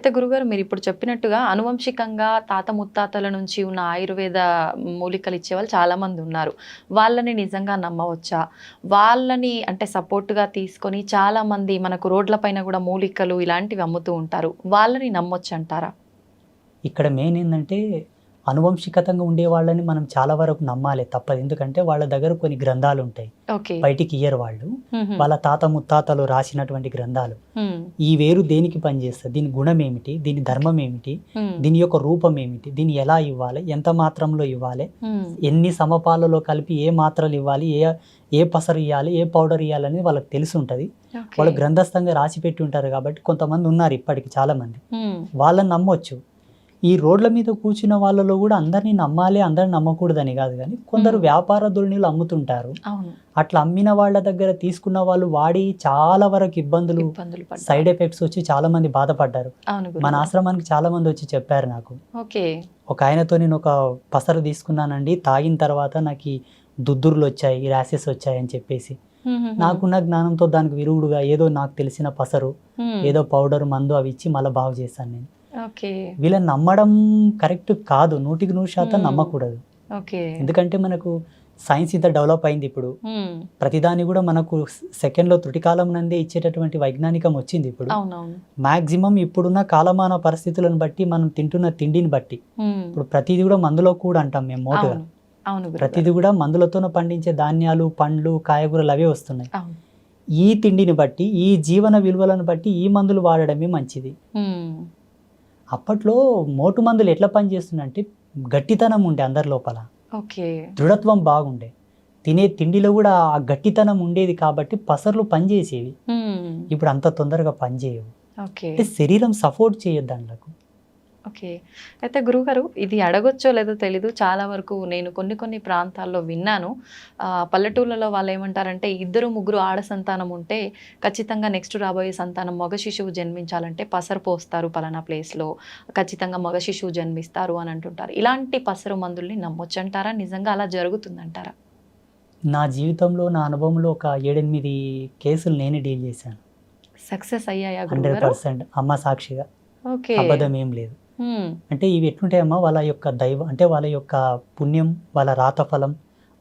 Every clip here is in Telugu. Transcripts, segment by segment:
అయితే గురుగారు మీరు ఇప్పుడు చెప్పినట్టుగా అనువంశికంగా తాత ముత్తాతల నుంచి ఉన్న ఆయుర్వేద మూలికలు ఇచ్చేవాళ్ళు చాలా మంది ఉన్నారు. వాళ్ళని నిజంగా నమ్మవచ్చా? వాళ్ళని అంటే సపోర్ట్‌గా తీసుకొని చాలా మంది మనకు రోడ్ల పైన కూడా మూలికలు ఇలాంటివి అమ్ముతూ ఉంటారు. వాళ్ళని నమ్మొచ్చంటారా? ఇక్కడ మెయిన్ ఏందంటే, అనువంశికతంగా ఉండే వాళ్ళని మనం చాలా వరకు నమ్మాలి తప్పదు. ఎందుకంటే వాళ్ళ దగ్గర కొన్ని గ్రంథాలుంటాయి. ఓకే. బయటికి ఇయ్యరు వాళ్ళు. హుహు. వాళ్ళ తాత ముత్తాతలు రాసినటువంటి గ్రంథాలు. హ్మ్. ఈ వేరు దేనికి పనిచేస్తది? దీని గుణం ఏమిటి? దీని ధర్మం ఏమిటి? హ్మ్. దీని యొక్క రూపం ఏమిటి? దీన్ని ఎలా ఇవ్వాలి? ఎంత మాత్రంలో ఇవ్వాలి? హ్మ్. ఎన్ని సమపాలలో కలిపి ఏ మాత్రలు ఇవ్వాలి? ఏ పసరు ఇయ్యాలి? ఏ పౌడర్ ఇయ్యాలని వాళ్ళకి తెలిసుంటది. ఓకే. వాళ్ళు గ్రంథస్థంగా రాసిపెట్టి ఉంటారు కాబట్టి కొంతమంది ఉన్నారు ఇప్పటికి చాలామంది. హ్మ్. వాళ్ళని నమ్మొచ్చు. ఈ రోడ్ల మీద కూర్చున్న వాళ్ళలో కూడా అందరిని నమ్మాలి, అందరిని నమ్మకూడదని కాదు కానీ కొందరు వ్యాపార ధోరణిలో అమ్ముతుంటారు. అవును. అట్లా అమ్మిన వాళ్ళ దగ్గర తీసుకున్న వాళ్ళు వాడి చాలా వరకు ఇబ్బందులు, పడ్డారు. సైడ్ ఎఫెక్ట్స్ వచ్చి చాలా మంది బాధపడ్డారు. అవును మన గురుగారు. ఆశ్రమానికి చాలా మంది వచ్చి చెప్పారు నాకు. ఓకే. ఒక ఆయనతో నేను ఒక పసరు తీసుకున్నానండి, తాగిన తర్వాత నాకు ఈ దుద్దుర్లు వచ్చాయి, ర్యాషెస్ వచ్చాయి అని చెప్పేసి. హుహుహు. నాకున్న జ్ఞానంతో దానికి విరుగుడుగా ఏదో నాకు తెలిసిన పసరు, హ్మ్. ఏదో పౌడర్, మందు అవి ఇచ్చి మళ్ళీ బాగు చేశాను నేను. ఓకే. వీళ్ళని నమ్మడం కరెక్ట్ కాదు, 100% నమ్మకూడదు. ఓకే. ఎందుకంటే మనకు సైన్స్ ఇంత డెవలప్ అయింది ఇప్పుడు. హ్మ్. ప్రతిదాని కూడా మనకు సెకండ్లో త్రుటికాలం నందే ఇచ్చేటటువంటి వైజ్ఞానికం వచ్చింది ఇప్పుడు. అవునవును. మ్యాక్సిమం ఇప్పుడున్న కాలమాన పరిస్థితులను బట్టి, మనం తింటున్న తిండిని బట్టి, హ్మ్. ఇప్పుడు ప్రతిదీ కూడా మందులో కూడా అంటాం మేము మోటుగా. అవును. అవును గురుగారు. ప్రతిదీ కూడా మందులతోనే పండించే ధాన్యాలు, పండ్లు, కాయగూరలు అవే వస్తున్నాయి. అవును. ఈ తిండిని బట్టి, ఈ జీవన విలువలను బట్టి ఈ మందులు వాడడమే మంచిది. హ్మ్. అప్పట్లో మోటు మందులు ఎట్లా పనిచేస్తుందంటే గట్టితనం ఉండే అందరి లోపల, ఓకే. దృఢత్వం బాగుండే, తినే తిండిలో కూడా ఆ గట్టితనం ఉండేది కాబట్టి పసర్లు పనిచేసేవి. హ్మ్. ఇప్పుడు అంత తొందరగా పనిచేయవు. ఓకే. అంటే శరీరం సపోర్ట్ చేయొద్దు దాంట్లకు. ఓకే. అయితే గురుగారు ఇది అడగొచ్చో లేదో తెలీదు. చాలా వరకు నేను కొన్ని ప్రాంతాల్లో విన్నాను. పల్లెటూర్లలో వాళ్ళేమంటారంటే ఇద్దరు, ముగ్గురు ఆడ సంతానం ఉంటే ఖచ్చితంగా నెక్స్ట్ రాబోయే సంతానం మగ శిశువు జన్మించాలంటే పసరు పోస్తారు పలానా ప్లేస్‌లో. ఖచ్చితంగా మగ శిశువు జన్మిస్తారు అని అంటుంటారు. ఇలాంటి పసరు మందుల్ని నమ్మొచ్చంటారా? నిజంగా అలా జరుగుతుందంటారా? నా జీవితంలో, నా అనుభవంలో ఒక 7, 8 కేసులు నేనే డీల్ చేశాను. సక్సెస్ అయ్యాయా గురుగారు? 100% అమ్మ సాక్షిగా. ఓకే. అబద్ధం ఏం లేదు. హ్మ్. అంటే ఇవి ఎట్లుంటాయమ్మా, వాళ్ళ యొక్క అంటే వాళ్ళ యొక్క పుణ్యం, వాళ్ళ రాతఫలం,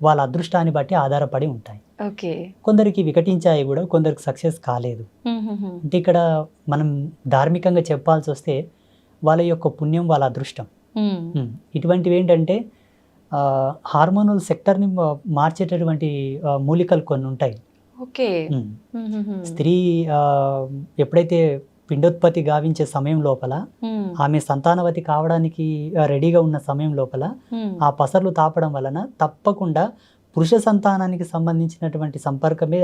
వాళ్ళ అదృష్టాన్ని బట్టి ఆధారపడి ఉంటాయి. ఓకే. కొందరికి వికటించాయి కూడా, కొందరికి సక్సెస్ కాలేదు. హుహుహు. అంటే ఇక్కడ మనం ధార్మికంగా చెప్పాల్సి వస్తే వాళ్ళ యొక్క పుణ్యం, వాళ్ళ అదృష్టం. హ్మ్. ఇటువంటివి ఏంటంటే హార్మోనల్ సెక్టర్ని మార్చేటటువంటి మూలికలు కొన్ని ఉంటాయి. ఓకే. హ్మ్. స్త్రీ ఎప్పుడైతే పిండోత్పత్తి గావించే సమయం లోపల, హ్మ్. ఆమె సంతానవతి కావడానికి రెడీగా ఉన్న సమయం లోపల హ్మ్. ఆ పసర్లు తాపడం వలన తప్పకుండా పురుష సంతానానికి సంబంధించినటువంటి సంపర్కమే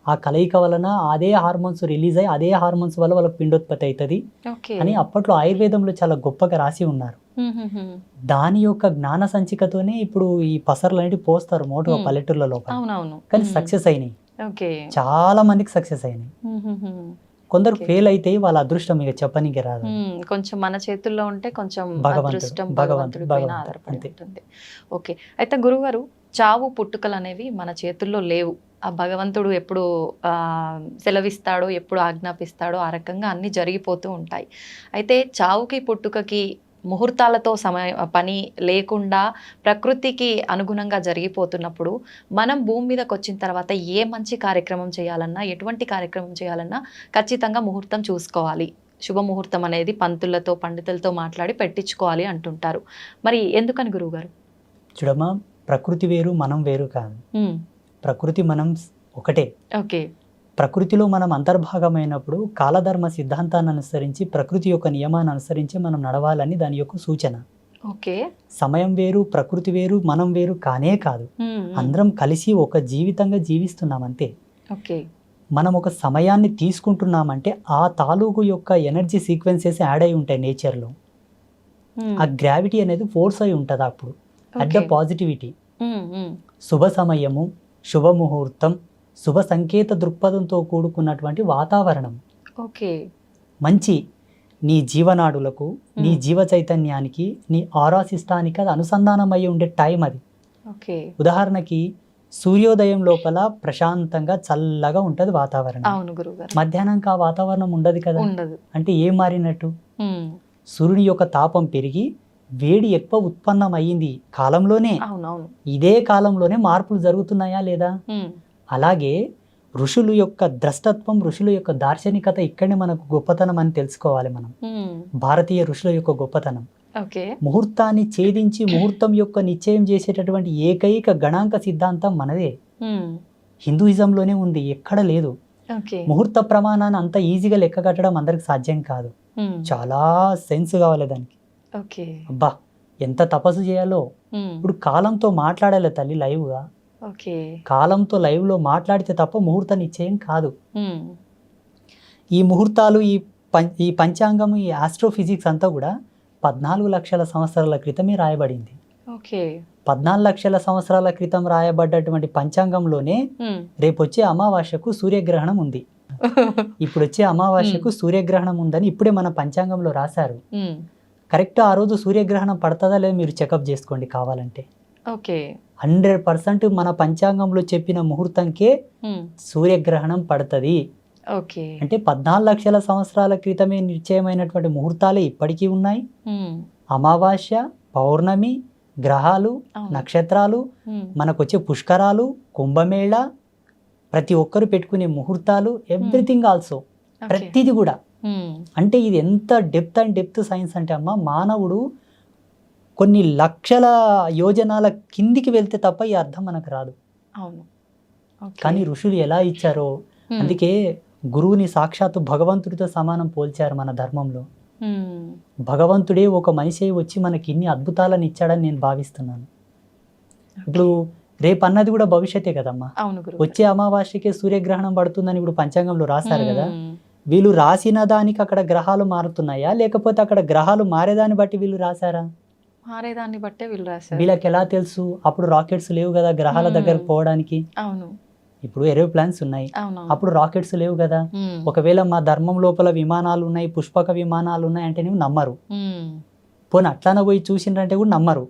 ఆ కలయిక వలన అదే హార్మోన్స్ రిలీజ్ అయ్యి అదే హార్మోన్స్ వల్ల వాళ్ళకి పిండోత్పత్తి అవుతుంది ఓకే. అని అప్పట్లో ఆయుర్వేదంలో చాలా గొప్పగా రాసి ఉన్నారు. హుహుహు. దాని యొక్క జ్ఞాన సంచికతోనే ఇప్పుడు ఈ పసర్లు అనేవి పోస్తారు మోటుగా పల్లెటూర్ల లోపల. అవునవును. కానీ సక్సెస్ అయినాయి, ఓకే. చాలా మందికి సక్సెస్ అయినాయి. హుహుహు. కొందరు ఓకే. ఫెయిల్ అయితే వాళ్ళ అదృష్టం ఇక చెప్పనీకి రాదు. కొంచెం మన చేతుల్లో ఉంటే కొంచెం అదృష్టం భగవంతుడు భగవంతుడి పైన ఆధారపడి అంతే. ఉంటుంది. ఓకే. అయితే గురుగారు చావు పుట్టుకలు అనేవి మన చేతుల్లో లేవు. ఆ భగవంతుడు ఎప్పుడు సెలవిస్తాడో, ఎప్పుడు ఆజ్ఞాపిస్తాడో ఆ రకంగా అన్నీ జరిగిపోతూ ఉంటాయి. అయితే చావుకి పుట్టుకకి ముహూర్తాలతో పని లేకుండా ప్రకృతికి అనుగుణంగా జరిగిపోతున్నప్పుడు మనం భూమి మీదకి వచ్చిన తర్వాత ఏ మంచి కార్యక్రమం చేయాలన్నా, ఎటువంటి కార్యక్రమం చేయాలన్నా ఖచ్చితంగా ముహూర్తం చూసుకోవాలి. శుభముహూర్తం అనేది పంతులతో, పండితులతో మాట్లాడి పెట్టించుకోవాలి అంటుంటారు. మరి ఎందుకని గురువుగారు? చూడమ్మా, ప్రకృతి వేరు, మనం వేరు కాదు. ప్రకృతి మనం ఒకటే. ఓకే. ప్రకృతిలో మనం అంతర్భాగమైనప్పుడు కాలధర్మ సిద్ధాంతాన్ని అనుసరించి, ప్రకృతి యొక్క నియమాన్ని అనుసరించి మనం నడవాలని దాని యొక్క సూచన. ఓకే. సమయం వేరు, ప్రకృతి వేరు, మనం వేరు కానే కాదు. అందరం కలిసి ఒక జీవితంగా జీవిస్తున్నాం అంతే. ఓకే. మనం ఒక సమయాన్ని తీసుకుంటున్నామంటే ఆ తాలూకు యొక్క ఎనర్జీ సీక్వెన్సెస్ యాడ్ అయి ఉంటాయి నేచర్లో. ఆ గ్రావిటీ అనేది ఫోర్స్ అయి ఉంటుంది అప్పుడు. అట్ ద పాజిటివిటీ, శుభ సమయము, శుభముహూర్తం, శుభ సంకేత దృక్పథంతో కూడుకున్నటువంటి వాతావరణం. ఓకే. మంచి నీ జీవనాడులకు, నీ జీవ చైతన్యానికి, నీ ఆరా సిస్టానికి అది అనుసంధానం అయ్యి ఉండే టైం అది. ఓకే. ఉదాహరణకి సూర్యోదయం లోపల ప్రశాంతంగా చల్లగా ఉంటది వాతావరణం. అవును గురుగారు. మధ్యాహ్నానికి ఆ వాతావరణం ఉండదు కదా. ఉండదు. అంటే ఏం మారినట్టు? ఉమ్. సూర్యుని యొక్క తాపం పెరిగి వేడి ఎక్కువ ఉత్పన్నం అయ్యింది కాలంలోనే. అవునవును. ఇదే కాలంలోనే మార్పులు జరుగుతున్నాయా లేదా? ఉమ్. అలాగే ఋషుల యొక్క ద్రష్టత్వం, ఋషుల యొక్క దార్శనికత ఇక్కడనే మనకు గొప్పతనం అని తెలుసుకోవాలి మనం. ఉమ్. భారతీయ ఋషుల యొక్క గొప్పతనం. ఓకే. ముహూర్తాన్ని ఛేదించి ముహూర్తం యొక్క నిశ్చయం చేసేటటువంటి ఏకైక గణాంక సిద్ధాంతం మనదే. ఉమ్. హిందూయిజంలోనే ఉంది, ఎక్కడ లేదు. ఓకే. ముహూర్త ప్రమాణాన్ని అంత ఈజీగా లెక్క కట్టడం అందరికి సాధ్యం కాదు. ఉమ్. చాలా సెన్స్ కావాలి దానికి. ఓకే. అబ్బా ఎంత తపస్సు చేయాలో. ఉమ్. ఇప్పుడు కాలంతో మాట్లాడాలి తల్లి లైవ్గా. ఓకే. కాలంతో లైవ్లో మాట్లాడితే తప్ప ముహూర్త నిశ్చయం కాదు. ఉమ్. ఈ ముహూర్తాలు, ఈ పంచాంగం, ఈ ఆస్ట్రోఫిజిక్స్ అంతా కూడా 14 లక్షల సంవత్సరాల క్రితమే రాయబడింది. ఓకే. 14 లక్షల సంవత్సరాల క్రితం రాయబడ్డటువంటి పంచాంగంలోనే ఉమ్. రేపు వచ్చే అమావాస్యకు సూర్యగ్రహణం ఉంది, ఇప్పుడు వచ్చే అమావాస్యకు సూర్యగ్రహణం ఉందని ఇప్పుడే మన పంచాంగంలో రాశారు. ఉమ్. కరెక్ట్ ఆ రోజు సూర్యగ్రహణం పడుతుందా లేదా మీరు చెకప్ చేసుకోండి కావాలంటే. ఓకే. 100% మన పంచాంగంలో చెప్పిన ముహూర్తంకే ఉమ్. సూర్యగ్రహణం పడుతుంది. ఓకే. అంటే 14 లక్షల సంవత్సరాల క్రితమే నిశ్చయమైనటువంటి ముహూర్తాలే ఇప్పటికీ ఉన్నాయి. ఉమ్. అమావాస్య, పౌర్ణమి, గ్రహాలు, అవును. నక్షత్రాలు, ఉమ్. మనకొచ్చే పుష్కరాలు, కుంభమేళ, ప్రతి ఒక్కరు పెట్టుకునే ముహూర్తాలు, ఎవ్రీథింగ్ ఆల్సో, ఓకే. ప్రతిది కూడా. ఉమ్. అంటే ఇది ఎంత డెప్త్ అండ్ డెప్త్ సైన్స్ అంటే అమ్మ, మానవుడు కొన్ని లక్షల యోజనాల కిందికి వెళ్తే తప్ప ఈ అర్థం మనకు రాదు. అవును. ఓకే. కానీ ఋషులు ఎలా ఇచ్చారో, ఉమ్. అందుకే గురువుని సాక్షాత్తు భగవంతుడితో సమానం పోల్చారు మన ధర్మంలో. ఉమ్. భగవంతుడే ఒక మనిషి వచ్చి మనకి ఇన్ని అద్భుతాలను ఇచ్చాడని నేను భావిస్తున్నాను. ఇప్పుడు రేపు అన్నది కూడా భవిష్యత్తే కదమ్మా. అవును గురు. వచ్చే అమావాస్యకే సూర్యగ్రహణం పడుతుందని ఇప్పుడు పంచాంగంలో రాశారు కదా. ఉమ్. వీళ్ళు రాసిన దానికి అక్కడ గ్రహాలు మారుతున్నాయా, లేకపోతే అక్కడ గ్రహాలు మారేదాన్ని బట్టి వీళ్ళు రాశారా? మారేదాన్ని బట్టే వీళ్ళు రాశారు. వీళ్ళకి ఎలా తెలుసు? అప్పుడు రాకెట్స్ లేవు కదా గ్రహాల దగ్గరకు పోవడానికి. అవును. ఇప్పుడు ఏరోప్లాన్స్ ఉన్నాయి, అవును. అప్పుడు రాకెట్స్ లేవు కదా. ఉమ్. ఒకవేళ మా ధర్మం లోపల విమానాలు ఉన్నాయి, పుష్పక విమానాలు ఉన్నాయి అంటే నువ్వు నమ్మరు. ఉమ్. పోనీ అట్లానే పోయి చూసిండ్రంటే కూడా నమ్మరు.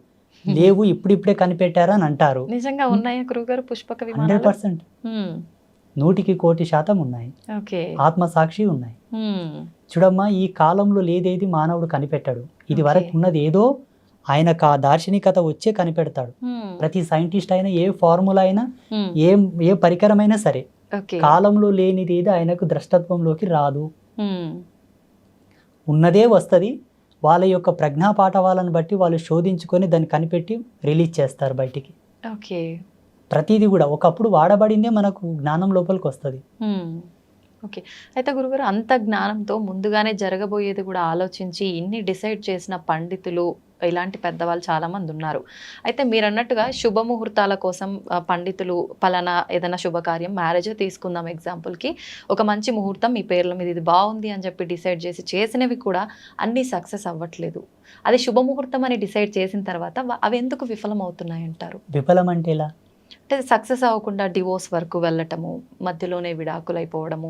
లేవు, ఇప్పుడిప్పుడే కనిపెట్టారా అని అంటారు. నిజంగా ఉన్నాయా గురుగారు పుష్పక విమానాలు? 100%, ఉమ్. 100% ఉన్నాయి. ఓకే. ఆత్మసాక్షి ఉన్నాయి. ఉమ్. చూడమ్మా, ఈ కాలంలో లేదేది మానవుడు కనిపెట్టాడు. ఇది ఓకే. వరకు ఉన్నది ఏదో ఆయనకు ఆ దార్శనికత వచ్చే కనిపెడతాడు. ఉమ్. ప్రతి సైంటిస్ట్ అయినా, ఏ ఫార్ములా అయినా, ఉమ్. ఏ పరికరమైనా సరే, ఓకే. కాలంలో లేనిది ఏది ఆయనకు ద్రష్టత్వంలోకి రాదు. ఉమ్. ఉన్నదే వస్తుంది. వాళ్ళ యొక్క ప్రజ్ఞాపాఠవాలను బట్టి వాళ్ళు శోధించుకొని దాన్ని కనిపెట్టి రిలీజ్ చేస్తారు బయటికి. ఓకే. ప్రతిదీ కూడా ఒకప్పుడు వాడబడిందే మనకు జ్ఞానం లోపలికి వస్తుంది. ఉమ్. ఓకే. అయితే గురుగారు, అంత జ్ఞానంతో ముందుగానే జరగబోయేది కూడా ఆలోచించి ఇన్ని డిసైడ్ చేసిన పండితులు, ఇలాంటి పెద్దవాళ్ళు చాలా మంది ఉన్నారు. అయితే మీరు అన్నట్టుగా శుభముహూర్తాల కోసం పండితులు పలానా ఏదైనా శుభకార్యం, మ్యారేజ్ తీసుకుందాం ఎగ్జాంపుల్కి, ఒక మంచి ముహూర్తం మీ పేర్ల మీద ఇది బాగుంది అని చెప్పి డిసైడ్ చేసినవి కూడా అన్నీ సక్సెస్ అవ్వట్లేదు. అది శుభముహూర్తం అని డిసైడ్ చేసిన తర్వాత అవి ఎందుకు విఫలం అవుతున్నాయి అంటారు? విఫలం అంటే ఎలా? అంటే సక్సెస్ అవ్వకుండా డివోర్స్ వరకు వెళ్ళటము, మధ్యలోనే విడాకులు అయిపోవడము,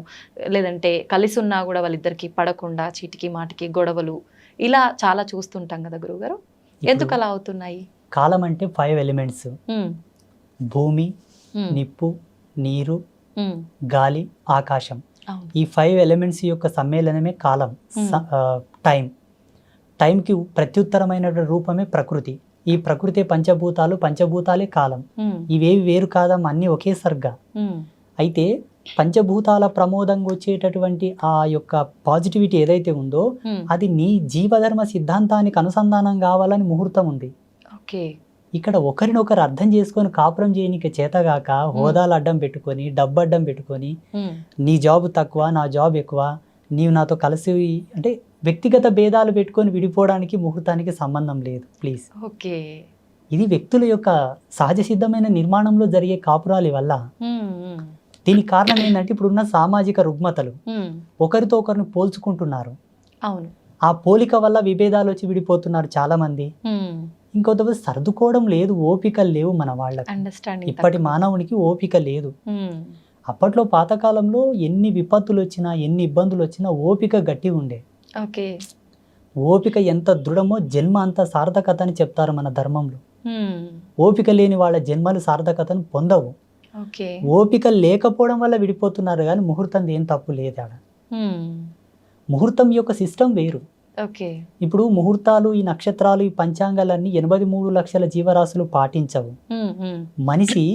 లేదంటే కలిసి ఉన్నా కూడా వాళ్ళిద్దరికి పడకుండా చీటికి మాటికి గొడవలు, ఇలా చాలా చూస్తుంటాం కదా గురుగారు. ఎందుకు అలా అవుతున్నాయి? కాలం అంటే 5 ఎలిమెంట్స్: ఉమ్. భూమి, ఉమ్. నిప్పు, నీరు, ఉమ్. గాలి, ఆకాశం. అవును. ఈ 5 ఎలిమెంట్స్ యొక్క సమ్మేళనమే కాలం. టైంకి ప్రత్యుత్తరమైన రూపమే ప్రకృతి. ఈ ప్రకృతి పంచభూతాలు, పంచభూతాలే కాలం. ఉమ్. ఇవేవి వేరు కాదమ్మా, అన్నీ ఒకే సరిగ్గా. ఉమ్. అయితే పంచభూతాల ప్రమోదంగా వచ్చేటటువంటి ఆ యొక్క పాజిటివిటీ ఏదైతే ఉందో ఉమ్. అది నీ జీవధర్మ సిద్ధాంతానికి అనుసంధానం కావాలని ముహూర్తం ఉంది. ఓకే. ఇక్కడ ఒకరినొకరు అర్థం చేసుకొని కాపురం చేయనికి చేతగాక హోదాలు అడ్డం పెట్టుకొని, డబ్బు అడ్డం పెట్టుకొని, ఉమ్. నీ జాబ్ తక్కువ, నా జాబ్ ఎక్కువ, నీవు నాతో కలిసి, అంటే వ్యక్తిగత భేదాలు పెట్టుకొని విడిపోవడానికి ముహూర్తానికి సంబంధం లేదు. ప్లీజ్. ఓకే. ఇది వ్యక్తుల యొక్క సహజ సిద్ధమైన నిర్మాణంలో జరిగే కాపురాలి వల్ల. ఉమ్. ఉమ్. దీనికి కారణం ఏంటంటే ఇప్పుడున్న సామాజిక రుగ్మతలు. ఉమ్. ఒకరితో ఒకరిని పోల్చుకుంటున్నారు. అవును. ఆ పోలిక వల్ల విభేదాలు వచ్చి విడిపోతున్నారు చాలా మంది. ఉమ్. ఇంకొంతమంది సర్దుకోవడం లేదు, ఓపిక లేవు మన వాళ్ళకి. అండర్స్టాండింగ్. ఇప్పటి మానవునికి ఓపిక లేదు. ఉమ్. అప్పట్లో పాతకాలంలో ఎన్ని విపత్తులు వచ్చినా, ఎన్ని ఇబ్బందులు వచ్చినా ఓపిక గట్టి ఉండే. ఓకే. ఓపిక ఎంత దృఢమో జన్మ అంత సార్థకత అని చెప్తారు మన ధర్మంలో. ఉమ్. ఓపిక లేని వాళ్ళ జన్మలు సార్థకతను పొందవు. ఓకే. ఓపిక లేకపోవడం వల్ల విడిపోతున్నారు కానీ ముహూర్తం ఏం తప్పు లేదు ఆడ. ముహూర్తం యొక్క సిస్టమ్ వేరు. ఓకే. ఇప్పుడు ముహూర్తాలు, ఈ నక్షత్రాలు, ఈ పంచాంగాలన్నీ 83 లక్షల జీవరాశులు పాటించవు. మనిషి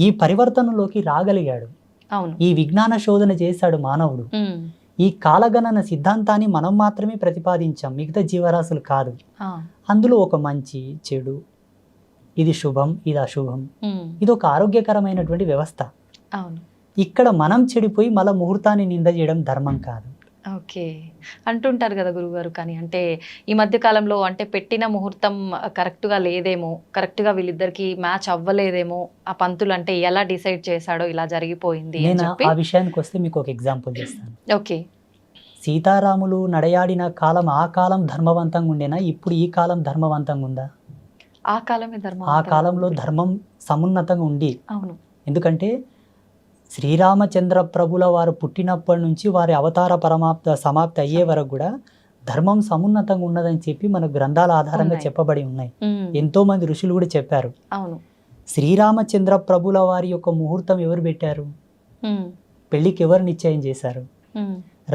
ఈ పరివర్తనలోకి రాగలిగాడు. అవును. ఈ విజ్ఞాన శోధన చేశాడు మానవుడు. ఈ కాలగణన సిద్ధాంతాన్ని మనం మాత్రమే ప్రతిపాదించాం, మిగతా జీవరాశులు కాదు. అందులో ఒక మంచి చెడు, ఇది శుభం, ఇది అశుభం, ఇది ఒక ఆరోగ్యకరమైనటువంటి వ్యవస్థ. అవును. ఇక్కడ మనం చెడిపోయి మళ్ళీ ముహూర్తాన్ని నింద చేయడం ధర్మం కాదు. ఓకే. అంటుంటారు కదా గురుగారు, కానీ అంటే ఈ మధ్య కాలంలో అంటే పెట్టిన ముహూర్తం కరెక్ట్గా లేదేమో, కరెక్ట్గా వీళ్ళిద్దరికి మ్యాచ్ అవ్వలేదేమో, ఆ పంతులు అంటే ఎలా డిసైడ్ చేశాడో ఇలా జరిగిపోయింది అని నేను చెప్పి. ఆ విషయానికి వస్తే మీకు ఒక ఎగ్జాంపుల్ చేస్తాను. ఓకే. సీతారాములు నడయాడిన కాలం ఆ కాలం ధర్మవంతంగా ఉండేనా, ఇప్పుడు ఈ కాలం ధర్మవంతంగా ఉందా? ఆ కాలమే ధర్మం. ఆ కాలంలో ధర్మం సమున్నతంగా ఉంది. అవును. ఎందుకంటే శ్రీరామచంద్ర ప్రభుల వారు పుట్టినప్పటి నుంచి వారి అవతార సమాప్తి అయ్యే వరకు కూడా ధర్మం సమున్నతంగా ఉన్నదని చెప్పి మన గ్రంథాల ఆధారంగా చెప్పబడి ఉన్నాయి. ఎంతో మంది ఋషులు కూడా చెప్పారు. అవును. శ్రీరామచంద్ర ప్రభుల వారి యొక్క ముహూర్తం ఎవరు పెట్టారు? పెళ్లికి ఎవరు నిశ్చయం చేశారు?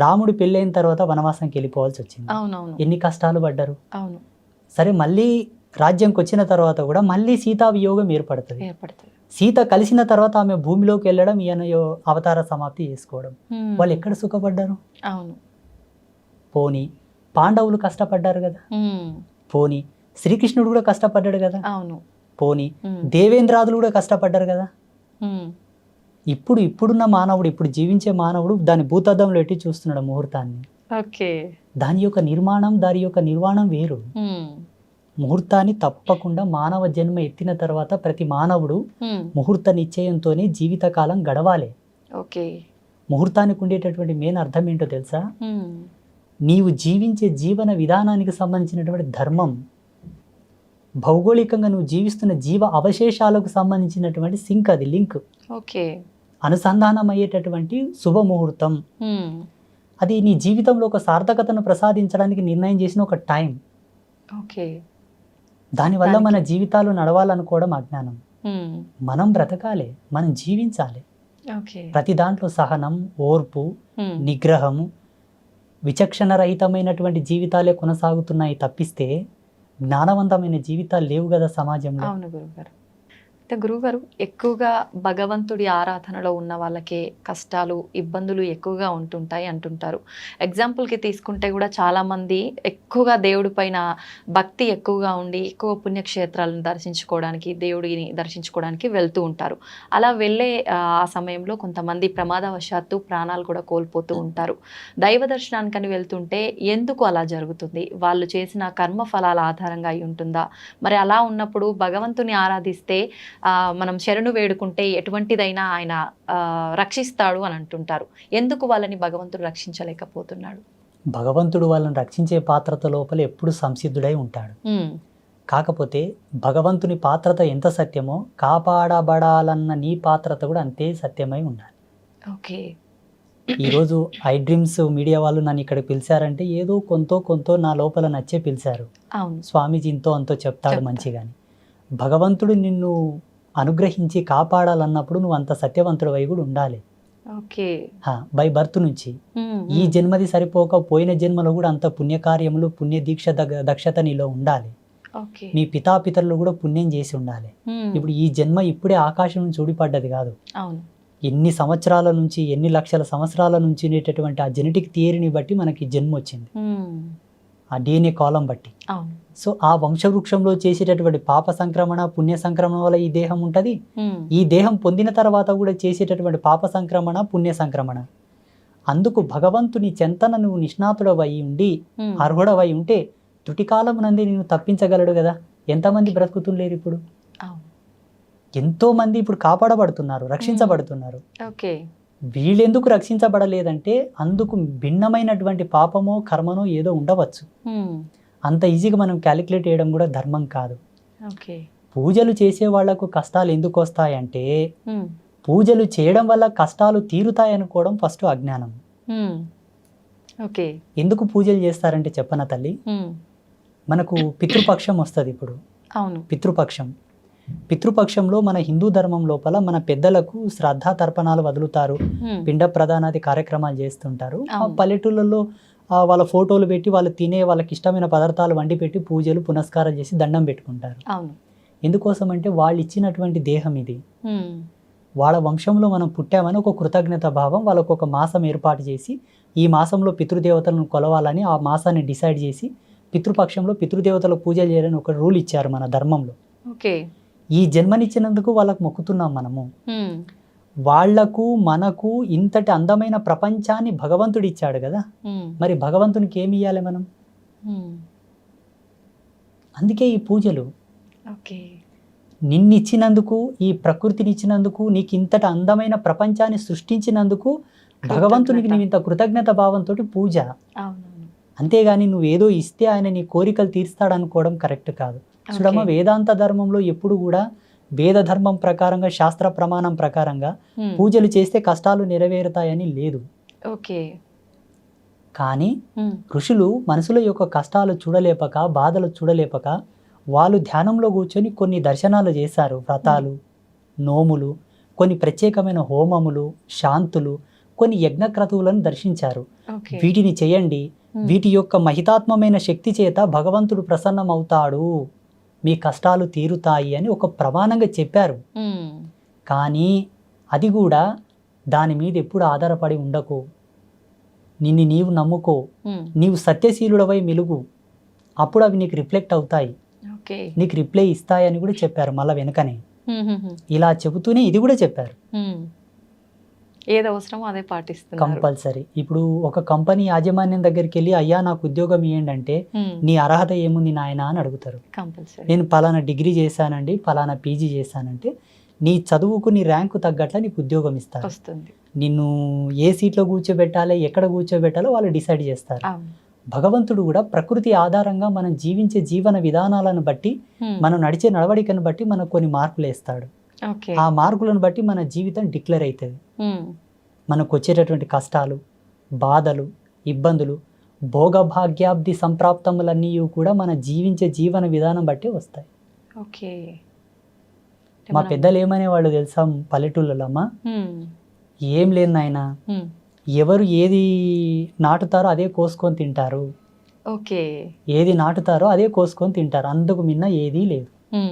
రాముడు పెళ్ళైన తర్వాత వనవాసంకి వెళ్ళిపోవాల్సి వచ్చింది. అవునవును. ఎన్ని కష్టాలు పడ్డారు. అవును. సరే, మళ్ళీ రాజ్యంకి వచ్చిన తర్వాత కూడా మళ్ళీ సీతా వియోగం ఏర్పడుతుంది. సీత కలిసిన తర్వాత ఆమె భూమిలోకి వెళ్ళడం, ఈయన అవతార సమాప్తి చేసుకోవడం. వాళ్ళు ఎక్కడ సుఖపడ్డారు? అవును. పోనీ పాండవులు కష్టపడ్డారు కదా. పోనీ శ్రీకృష్ణుడు కూడా కష్టపడ్డాడు కదా. అవును. పోనీ దేవేంద్రాదులు కూడా కష్టపడ్డారు కదా. ఇప్పుడున్న మానవుడు, ఇప్పుడు జీవించే మానవుడు దాని భూతద్దంలో ఎట్టి చూస్తున్నాడు ముహూర్తాన్ని. ఓకే. దాని యొక్క నిర్మాణం, దాని యొక్క నిర్మాణం వేరు. ముహూర్తాన్ని తప్పకుండా మానవ జన్మ ఎత్తిన తర్వాత ప్రతి మానవుడు ముహూర్త నిశ్చయంతోనే జీవితకాలం గడవాలి. ఓకే. ముహూర్తానికి ఉండేటటువంటి మెయిన్ అర్థం ఏంటో తెలుసా? నీవు జీవించే జీవన విధానానికి సంబంధించినటువంటి ధర్మం, భౌగోళికంగా నువ్వు జీవిస్తున్న జీవ అవశేషాలకు సంబంధించినటువంటి సింక్, అది లింక్. ఓకే. అనుసంధానం అయ్యేటటువంటి శుభముహూర్తం. అది నీ జీవితంలో ఒక సార్థకతను ప్రసాదించడానికి నిర్ణయం చేసిన ఒక టైం. ఓకే. దానివల్ల మన జీవితాలు నడవాలనుకోవడం అజ్ఞానం. మనం బ్రతకాలి, మనం జీవించాలి. ప్రతి దాంట్లో సహనం, ఓర్పు, నిగ్రహము, విచక్షణ రహితమైనటువంటి జీవితాలే కొనసాగుతున్నాయి తప్పిస్తే జ్ఞానవంతమైన జీవితాలు లేవు కదా సమాజంలో. అవును గురుగారు. అయితే గురుగారు, ఎక్కువగా భగవంతుడి ఆరాధనలో ఉన్న వాళ్ళకే కష్టాలు, ఇబ్బందులు ఎక్కువగా ఉంటుంటాయి అంటుంటారు. ఎగ్జాంపుల్కి తీసుకుంటే కూడా చాలామంది ఎక్కువగా దేవుడి పైన భక్తి ఎక్కువగా ఉండి ఎక్కువ పుణ్యక్షేత్రాలను దర్శించుకోవడానికి, దేవుడిని దర్శించుకోవడానికి వెళ్తూ ఉంటారు. అలా వెళ్ళే ఆ సమయంలో కొంతమంది ప్రమాదవశాత్తు ప్రాణాలు కూడా కోల్పోతూ ఉంటారు. దైవ దర్శనానికని వెళ్తుంటే ఎందుకు అలా జరుగుతుంది? వాళ్ళు చేసిన కర్మ ఫలాల ఆధారంగా అయి ఉంటుందా? మరి అలా ఉన్నప్పుడు భగవంతుని ఆరాధిస్తే మనం శరణు వేడుకుంటే ఎటువంటిదైనా ఆయన రక్షిస్తాడు అని అంటుంటారు. ఎందుకు వాళ్ళని భగవంతుడు రక్షించలేకపోతున్నాడు? భగవంతుడు వాళ్ళని రక్షించే పాత్రత లోపల ఎప్పుడు సంసిద్ధుడై ఉంటాడు. కాకపోతే భగవంతుని పాత్రత ఎంత సత్యమో కాపాడబడాలన్న నీ పాత్రత కూడా అంతే సత్యమై ఉండాలి. ఓకే. ఈరోజు ఐ డ్రీమ్స్ మీడియా వాళ్ళు నన్ను ఇక్కడ పిలిచారంటే ఏదో కొంతో నా లోపల నచ్చే పిలిచారు. స్వామీజీ ఇంతో అంతో చెప్తాడు మంచిగాని. భగవంతుడు నిన్ను అనుగ్రహించి కాపాడాలన్నప్పుడు నువ్వు అంత సత్యవంతుడు వై కూడా ఉండాలి. బై బర్త్ నుంచి ఈ జన్మది సరిపోక పోయిన జన్మలో కూడా అంత పుణ్యకార్యములు, పుణ్య దీక్ష దక్షత నీలో ఉండాలి. నీ పితాపితరులు కూడా పుణ్యం చేసి ఉండాలి. ఇప్పుడు ఈ జన్మ ఇప్పుడే ఆకాశం నుంచి ఊడిపడ్డది కాదు. ఎన్ని సంవత్సరాల నుంచి, ఎన్ని లక్షల సంవత్సరాల నుంచి ఉండేటటువంటి ఆ జెనెటిక్ థియరీని బట్టి మనకి జన్మ వచ్చింది, ఆ DNA కాలం బట్టి. సో ఆ వంశవృక్షంలో చేసేటటువంటి పాప సంక్రమణ, పుణ్య సంక్రమణ వల్ల ఈ దేహం ఉంటుంది. ఈ దేహం పొందిన తర్వాత కూడా చేసేటటువంటి పాప సంక్రమణ, పుణ్య సంక్రమణ. అందుకు భగవంతుని చెంతన నువ్వు నిష్ణాతుడవై ఉండి, అర్హుడవై ఉంటే త్రుటికాలం నంది నేను తప్పించగలడు కదా. ఎంతమంది బ్రతుకుతుండలేరు ఇప్పుడు? ఎంతో మంది ఇప్పుడు కాపాడబడుతున్నారు, రక్షించబడుతున్నారు. వీళ్ళెందుకు రక్షించబడలేదంటే అందుకు భిన్నమైనటువంటి పాపమో కర్మనో ఏదో ఉండవచ్చు. అంత ఈజీగా మనం క్యాలిక్యులేట్ చేయడం కూడా ధర్మం కాదు. పూజలు చేసే వాళ్లకు కష్టాలు ఎందుకు వస్తాయంటే పూజలు చేయడం వల్ల కష్టాలు తీరుతాయనుకోవడం ఫస్ట్ అజ్ఞానం. ఎందుకు పూజలు చేస్తారంటే చెప్పన తల్లి, మనకు పితృపక్షం వస్తుంది. ఇప్పుడు పితృపక్షం పితృపక్షంలో మన హిందూ ధర్మం లోపల మన పెద్దలకు శ్రద్ధా తర్పణాలు వదులుతారు, పిండ ప్రదానాది కార్యక్రమాలు చేస్తుంటారు. ఆ అవును. పల్లెటూళ్ళలో వాళ్ళ ఫోటోలు పెట్టి వాళ్ళు తినే వాళ్ళకి ఇష్టమైన పదార్థాలు వండి పెట్టి పూజలు పునస్కారం చేసి దండం పెట్టుకుంటారు. అవును. ఎందుకోసం అంటే వాళ్ళు ఇచ్చినటువంటి దేహం ఇది, ఉమ్. వాళ్ళ వంశంలో మనం పుట్టామని ఒక కృతజ్ఞత భావం, వాళ్ళకు ఒక మాసం ఏర్పాటు చేసి ఈ మాసంలో పితృదేవతలను కొలవాలని ఆ మాసాన్ని డిసైడ్ చేసి పితృపక్షంలో పితృదేవతలకు పూజలు చేయాలని ఒక రూల్ ఇచ్చారు మన ధర్మంలో. ఓకే. ఈ జన్మనిచ్చినందుకు వాళ్ళకు మొక్కుతున్నాం మనము. ఉమ్. వాళ్లకు మనకు ఇంతటి అందమైన ప్రపంచాన్ని భగవంతుడు ఇచ్చాడు కదా, ఉమ్. మరి భగవంతునికి ఏమి ఇవ్వాలి మనం? ఉమ్. అందుకే ఈ పూజలు. ఓకే. నిన్నిచ్చినందుకు, ఈ ప్రకృతినిచ్చినందుకు, నీకు ఇంతటి అందమైన ప్రపంచాన్ని సృష్టించినందుకు భగవంతునికి నీవు ఇంత కృతజ్ఞత భావంతో పూజ. అవునవును. అంతేగాని నువ్వేదో ఇస్తే ఆయన నీ కోరికలు తీర్స్తాడనుకోవడం కరెక్ట్ కాదు. చూడమ్మ, వేదాంత ధర్మంలో ఎప్పుడు కూడా వేద ధర్మం ప్రకారంగా, శాస్త్ర ప్రమాణం ప్రకారంగా ఉమ్. పూజలు చేస్తే కష్టాలు నెరవేరుతాయని లేదు. ఓకే. కానీ ఉమ్. ఋషులు మనుషుల యొక్క కష్టాలు చూడలేపక, బాధలు చూడలేపక వాళ్ళు ధ్యానంలో కూర్చొని కొన్ని దర్శనాలు చేశారు. వ్రతాలు, నోములు, కొన్ని ప్రత్యేకమైన హోమములు, శాంతులు, కొన్ని యజ్ఞక్రతువులను దర్శించారు. ఓకే. వీటిని చేయండి, వీటి యొక్క మహితాత్మమైన శక్తి చేత భగవంతుడు ప్రసన్నమవుతాడు, మీ కష్టాలు తీరుతాయి అని ఒక ప్రమాణంగా చెప్పారు. ఉమ్. కానీ అది కూడా దాని మీద ఎప్పుడు ఆధారపడి ఉండకు. నిన్ను నీవు నమ్ముకో, ఉమ్. నీవు సత్యశీలుడవై మెలుగు, అప్పుడు అవి నీకు రిఫ్లెక్ట్ అవుతాయి, ఓకే. నీకు రిప్లై ఇస్తాయని కూడా చెప్పారు. మళ్ళీ వెనుకనే ఉమ్. ఉమ్. ఇలా చెబుతూనే ఇది కూడా చెప్పారు. ఉమ్. ఏది అవసరమో అదే పాటిస్తున్నారు. కంపల్సరీ. ఇప్పుడు ఒక కంపెనీ యాజమాన్యం దగ్గరికి వెళ్ళి, అయ్యా నాకు ఉద్యోగం ఇవ్వండి అంటే, ఉమ్. నీ అర్హత ఏముంది నాయనా అని అడుగుతారు. కంపల్సరీ. నేను పలానా డిగ్రీ చేశానండి, పలానా పీజీ చేశానంటే, నీ చదువుకు నీ ర్యాంకు తగ్గట్ల నీకు ఉద్యోగం ఇస్తారు. వస్తుంది. నిన్ను ఏ సీట్లో కూర్చోబెట్టాలి, ఎక్కడ కూర్చోబెట్టాలో వాళ్ళు డిసైడ్ చేస్తారు. అవును. భగవంతుడు కూడా ప్రకృతి ఆధారంగా మనం జీవించే జీవన విధానాలను బట్టి, ఉమ్. మనం నడిచే నడవడికను బట్టి మనకు కొన్ని మార్కులు వేస్తాడు. ఓకే. ఆ మార్కులను బట్టి మన జీవితం డిక్లేర్ అవుతుంది. ఉమ్. మనకు వచ్చేటటువంటి కష్టాలు, బాధలు, ఇబ్బందులు, భోగభాగ్యాబ్ది సంప్రాప్తములన్నీ కూడా మన జీవించే జీవన విధానం బట్టి వస్తాయి. ఓకే. మా పెద్దలు ఏమనేవాళ్ళు తెలుసా పల్లెటూళ్ళలో? అమ్మా, ఉమ్. ఏం లేదు నాయనా, ఉమ్. ఎవరు ఏది నాటుతారో అదే కోసుకొని తింటారు, ఓకే. ఏది నాటుతారో అదే కోసుకొని తింటారు, అందుకు మిన్న ఏదీ లేదు. ఉమ్.